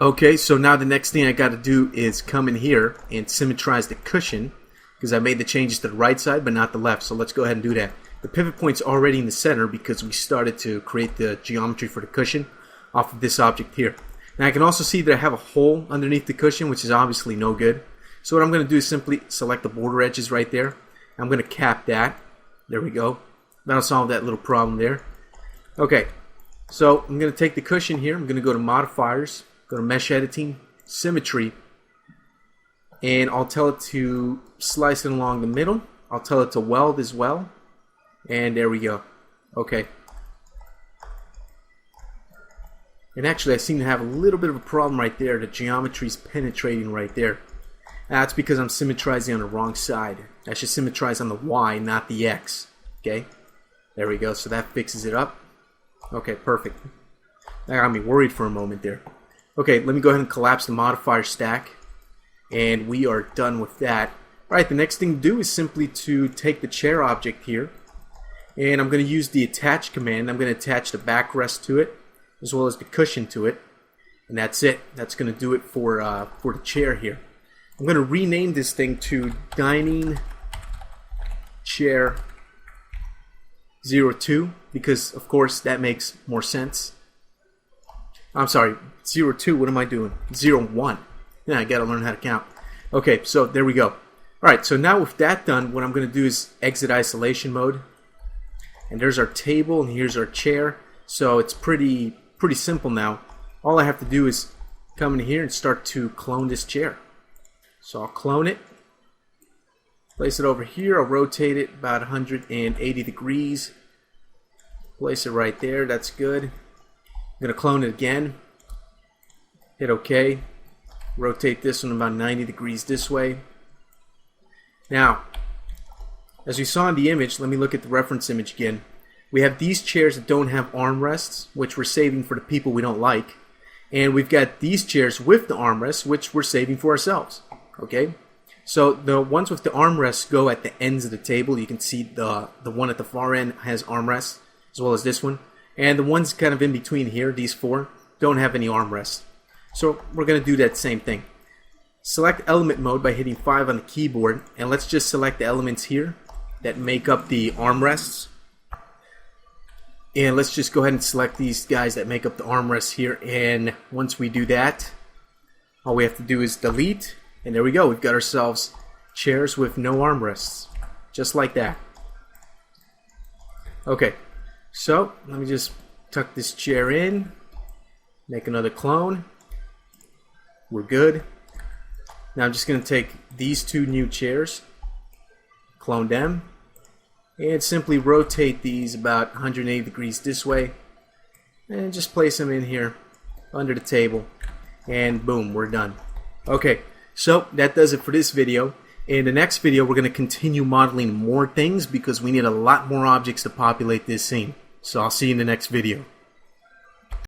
Okay, so now the next thing I got to do is come in here and symmetrize the cushion, because I made the changes to the right side but not the left. So let's go ahead and do that. The pivot point's already in the center because we started to create the geometry for the cushion off of this object here. Now I can also see that I have a hole underneath the cushion, which is obviously no good. So what I'm going to do is simply select the border edges right there. I'm going to cap that. There we go. That'll solve that little problem there. Okay, so I'm going to take the cushion here. I'm going to go to modifiers, go to mesh editing, symmetry, and I'll tell it to slice it along the middle. I'll tell it to weld as well. And there we go. Okay. And actually I seem to have a little bit of a problem right there. The geometry's penetrating right there. That's because I'm symmetrizing on the wrong side. I should symmetrize on the Y, not the X. Okay? There we go. So that fixes it up. Okay, perfect. That got me worried for a moment there. Okay, let me go ahead and collapse the modifier stack. And we are done with that. Alright, the next thing to do is simply to take the chair object here. And I'm going to use the attach command. I'm going to attach the backrest to it, as well as the cushion to it. And that's it. That's going to do it for the chair here. I'm going to rename this thing to Dining Chair 02, because of course that makes more sense. I'm sorry, 02, what am I doing? 01. Yeah, I gotta learn how to count. Okay, so there we go. Alright, so now with that done, what I'm going to do is exit isolation mode. And there's our table, and here's our chair. So it's pretty simple now. All I have to do is come in here and start to clone this chair. So I'll clone it, place it over here, I'll rotate it about 180 degrees, place it right there, that's good. I'm going to clone it again, hit OK, rotate this one about 90 degrees this way. Now, as we saw in the image, let me look at the reference image again. We have these chairs that don't have armrests, which we're saving for the people we don't like. And we've got these chairs with the armrests, which we're saving for ourselves. Okay? So the ones with the armrests go at the ends of the table. You can see the one at the far end has armrests, as well as this one. And the ones kind of in between here, these four, don't have any armrests. So we're going to do that same thing. Select element mode by hitting 5 on the keyboard. And let's just select the elements here that make up the armrests. And let's just go ahead and select these guys that make up the armrests here. And once we do that, all we have to do is delete. And there we go. We've got ourselves chairs with no armrests. Just like that. Okay. So, let me just tuck this chair in. Make another clone. We're good. Now I'm just going to take these two new chairs. Clone them. And simply rotate these about 180 degrees this way. And just place them in here under the table. And boom, we're done. Okay, so that does it for this video. In the next video, we're going to continue modeling more things because we need a lot more objects to populate this scene. So I'll see you in the next video.